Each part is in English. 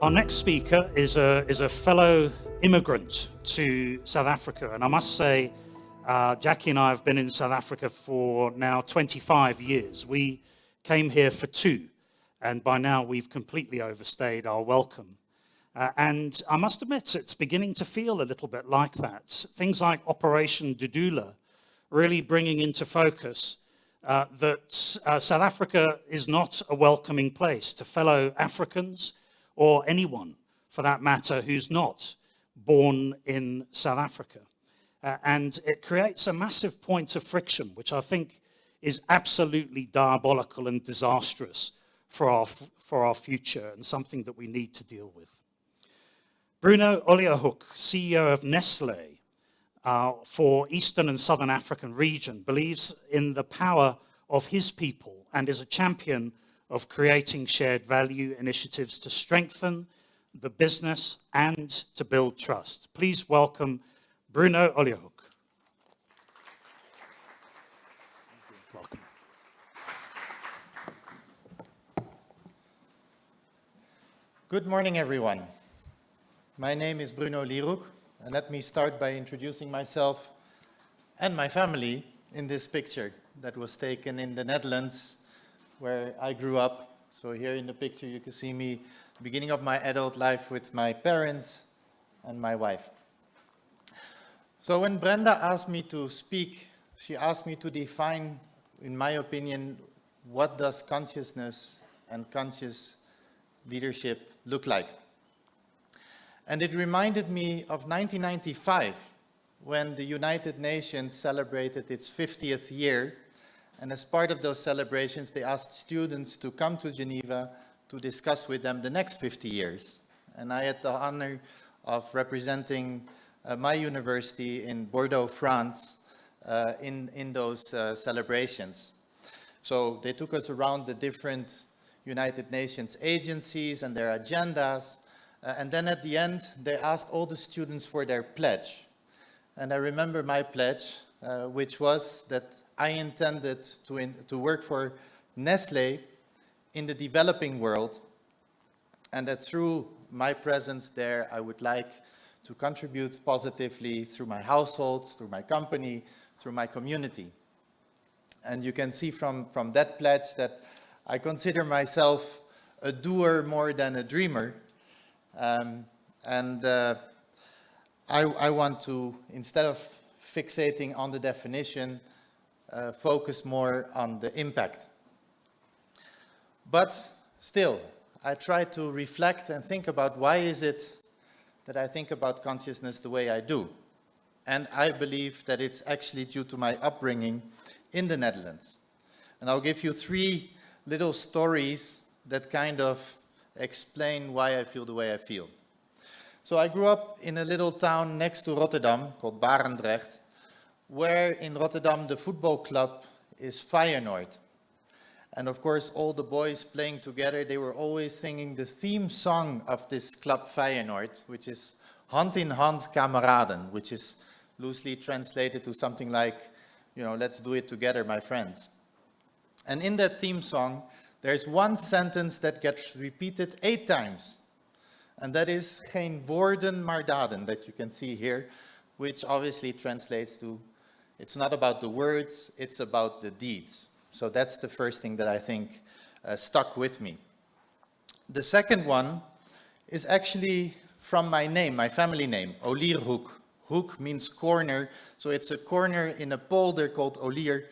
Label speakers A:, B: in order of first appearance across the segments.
A: Our next speaker is a fellow immigrant to South Africa, and I must say, Jackie and I have been in South Africa for now 25 years. We came here for 2, and by now we've completely overstayed our welcome. And I must admit, it's beginning to feel a little bit like that. Things like Operation Dudula really bringing into focus that South Africa is not a welcoming place to fellow Africans, or anyone, for that matter, who's not born in South Africa. And it creates a massive point of friction, which I think is absolutely diabolical and disastrous for our future, and something that we need to deal with. Bruno Olierhoek, CEO of Nestlé for Eastern and Southern African region, believes in the power of his people and is a champion of creating shared value initiatives to strengthen the business and to build trust. Please welcome Bruno Olierhoek. Welcome.
B: Good morning, everyone. My name is Bruno Olierhoek, and let me start by introducing myself and my family in this picture that was taken in the Netherlands, where I grew up. So here in the picture you can see me beginning of my adult life with my parents and my wife. So when Brenda asked me to speak, she asked me to define, in my opinion, what does consciousness and conscious leadership look like. And it reminded me of 1995, when the United Nations celebrated its 50th year. And as part of those celebrations, they asked students to come to Geneva to discuss with them the next 50 years. And I had the honor of representing my university in Bordeaux, France, in those celebrations. So they took us around the different United Nations agencies and their agendas. And then at the end, they asked all the students for their pledge. And I remember my pledge, which was that I intended to work for Nestlé in the developing world, and that through my presence there, I would like to contribute positively through my household, through my company, through my community. And you can see from that pledge that I consider myself a doer more than a dreamer. I want to, instead of fixating on the definition, focus more on the impact. But still, I try to reflect and think about why is it that I think about consciousness the way I do. And I believe that it's actually due to my upbringing in the Netherlands. And I'll give you 3 little stories that kind of explain why I feel the way I feel. So I grew up in a little town next to Rotterdam called Barendrecht, where in Rotterdam the football club is Feyenoord. And of course, all the boys playing together, they were always singing the theme song of this club Feyenoord, which is Hand in Hand Kameraden, which is loosely translated to something like, let's do it together, my friends. And in that theme song, there's one sentence that gets repeated 8 times. And that is geen woorden maar daden, that you can see here, which obviously translates to, it's not about the words, it's about the deeds. So that's the first thing that I think stuck with me. The second one is actually from my name, my family name, Olierhoek. Hoek means corner, so it's a corner in a polder called Olier.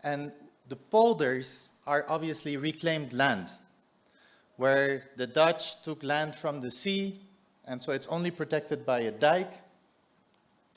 B: And the polders are obviously reclaimed land, where the Dutch took land from the sea, and so it's only protected by a dike.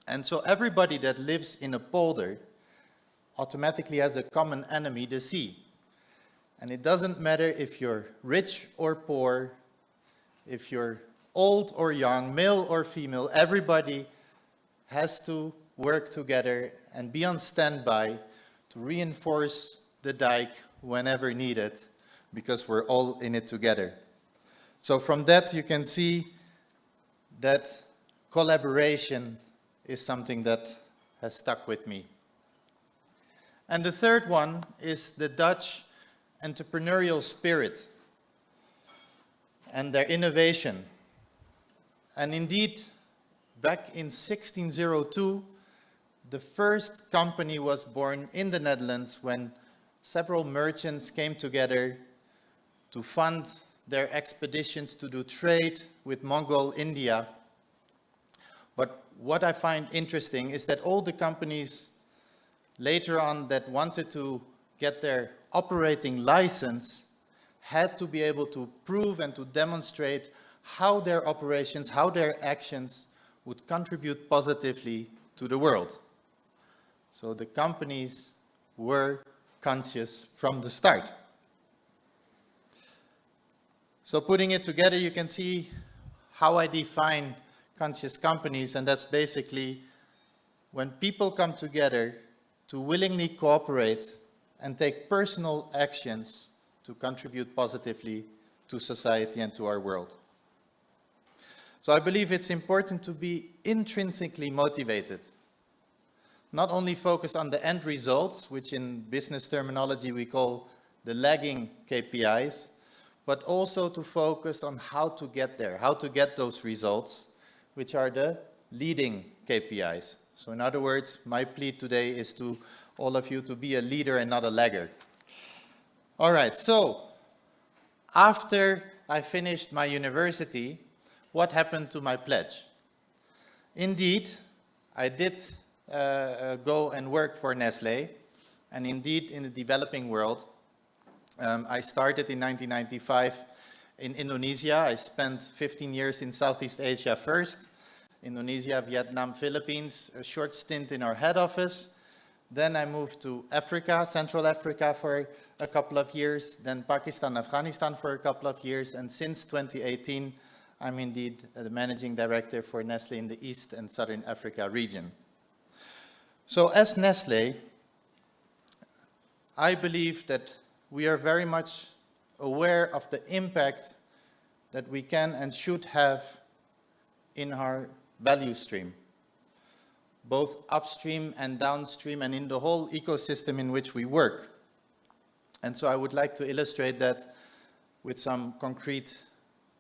B: And so everybody that lives in a polder automatically has a common enemy, the sea. And it doesn't matter if you're rich or poor, if you're old or young, male or female, everybody has to work together and be on standby to reinforce the dike whenever needed, because we're all in it together. So from that you can see that collaboration is something that has stuck with me. And the third one is the Dutch entrepreneurial spirit and their innovation. And indeed, back in 1602, the first company was born in the Netherlands when several merchants came together to fund their expeditions to do trade with Mongol India. But what I find interesting is that all the companies later on that wanted to get their operating license had to be able to prove and to demonstrate how their operations, how their actions would contribute positively to the world. So the companies were conscious from the start. So putting it together, you can see how I define conscious companies, and that's basically when people come together to willingly cooperate and take personal actions to contribute positively to society and to our world. So I believe it's important to be intrinsically motivated, not only focus on the end results, which in business terminology we call the lagging KPIs, but also to focus on how to get there, how to get those results, which are the leading KPIs. So in other words, my plea today is to all of you to be a leader and not a laggard. All right, so after I finished my university, what happened to my pledge? Indeed, I did go and work for Nestlé, and indeed in the developing world. I started in 1995 in Indonesia. I spent 15 years in Southeast Asia first, Indonesia, Vietnam, Philippines, a short stint in our head office. Then I moved to Africa, Central Africa for a couple of years, then Pakistan, Afghanistan for a couple of years, and since 2018, I'm indeed the managing director for Nestlé in the East and Southern Africa region. So as Nestlé, I believe that we are very much aware of the impact that we can and should have in our value stream, both upstream and downstream and in the whole ecosystem in which we work. And so I would like to illustrate that with some concrete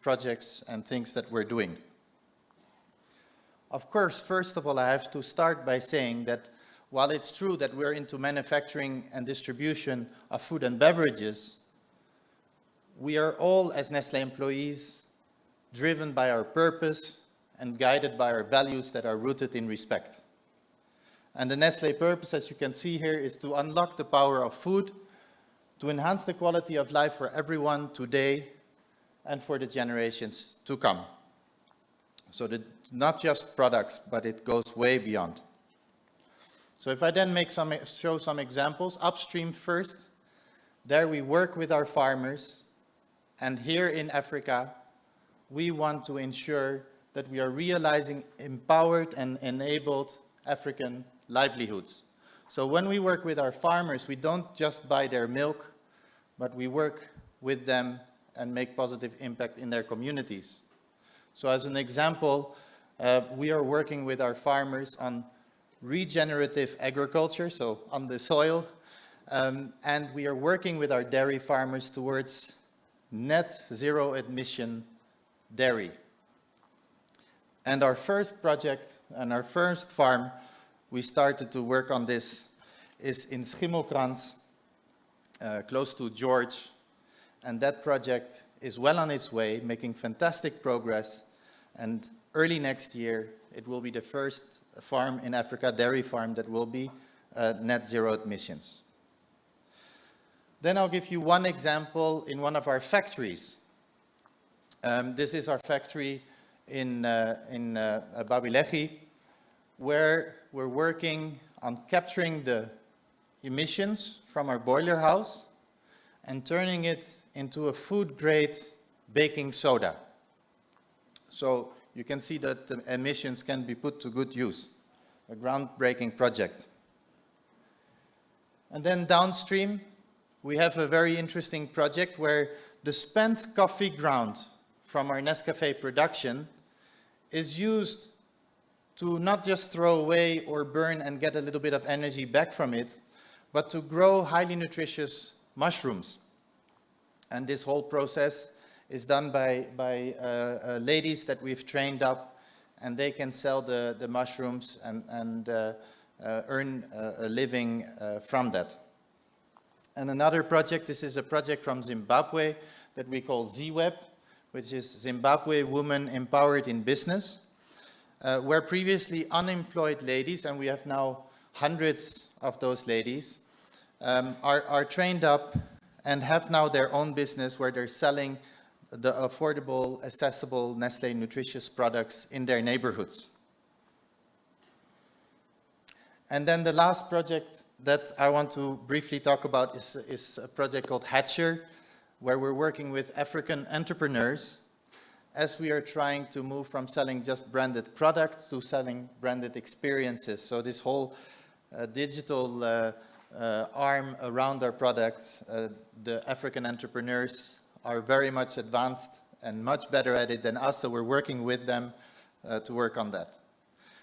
B: projects and things that we're doing. Of course, first of all, I have to start by saying that while it's true that we're into manufacturing and distribution of food and beverages, we are all, as Nestlé employees, driven by our purpose and guided by our values that are rooted in respect. And the Nestlé purpose, as you can see here, is to unlock the power of food, to enhance the quality of life for everyone today and for the generations to come. So not just products, but it goes way beyond. So if I then show some examples, upstream first, there we work with our farmers, and here in Africa, we want to ensure that we are realizing empowered and enabled African livelihoods. So when we work with our farmers, we don't just buy their milk, but we work with them and make positive impact in their communities. So as an example, we are working with our farmers on regenerative agriculture, so on the soil, and we are working with our dairy farmers towards net zero emission dairy. And our first project and our first farm, we started to work on this, is in Schimmelkrans, close to George, and that project is well on its way, making fantastic progress, and early next year, it will be the first farm in Africa, dairy farm, that will be net zero emissions. Then I'll give you one example in one of our factories. This is our factory in Babilegi, where we're working on capturing the emissions from our boiler house and turning it into a food-grade baking soda. So you can see that the emissions can be put to good use. A groundbreaking project. And then downstream, we have a very interesting project where the spent coffee ground from our Nescafé production is used to not just throw away or burn and get a little bit of energy back from it, but to grow highly nutritious mushrooms. And this whole process is done by ladies that we've trained up and they can sell the mushrooms and earn a living from that. And another project, this is a project from Zimbabwe that we call ZWeb, which is Zimbabwe Women Empowered in Business, where previously unemployed ladies, and we have now hundreds of those ladies, are trained up and have now their own business where they're selling the affordable, accessible Nestlé nutritious products in their neighborhoods. And then the last project that I want to briefly talk about is a project called Hatcher, where we're working with African entrepreneurs as we are trying to move from selling just branded products to selling branded experiences. So this whole digital arm around our products, the African entrepreneurs are very much advanced and much better at it than us, so we're working with them to work on that.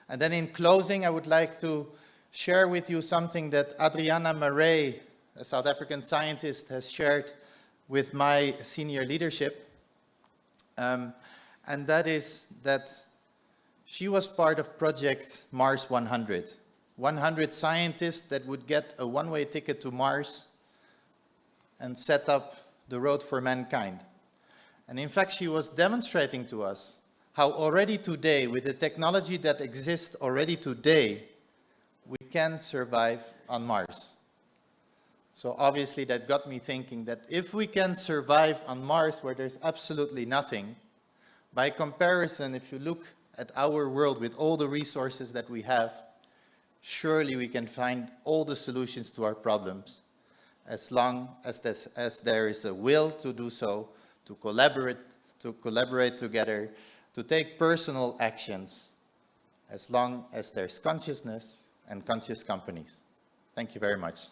B: And then in closing, I would like to share with you something that Adriana Marais, a South African scientist, has shared with my senior leadership. And that is that she was part of Project Mars 100. 100 scientists that would get a one-way ticket to Mars and set up the road for mankind. And in fact, she was demonstrating to us how already today, with the technology that exists already today, we can survive on Mars. So obviously that got me thinking that if we can survive on Mars where there's absolutely nothing, by comparison, if you look at our world with all the resources that we have, surely we can find all the solutions to our problems as long as there is a will to do so, to collaborate together, to take personal actions, as long as there's consciousness and conscious companies. Thank you very much.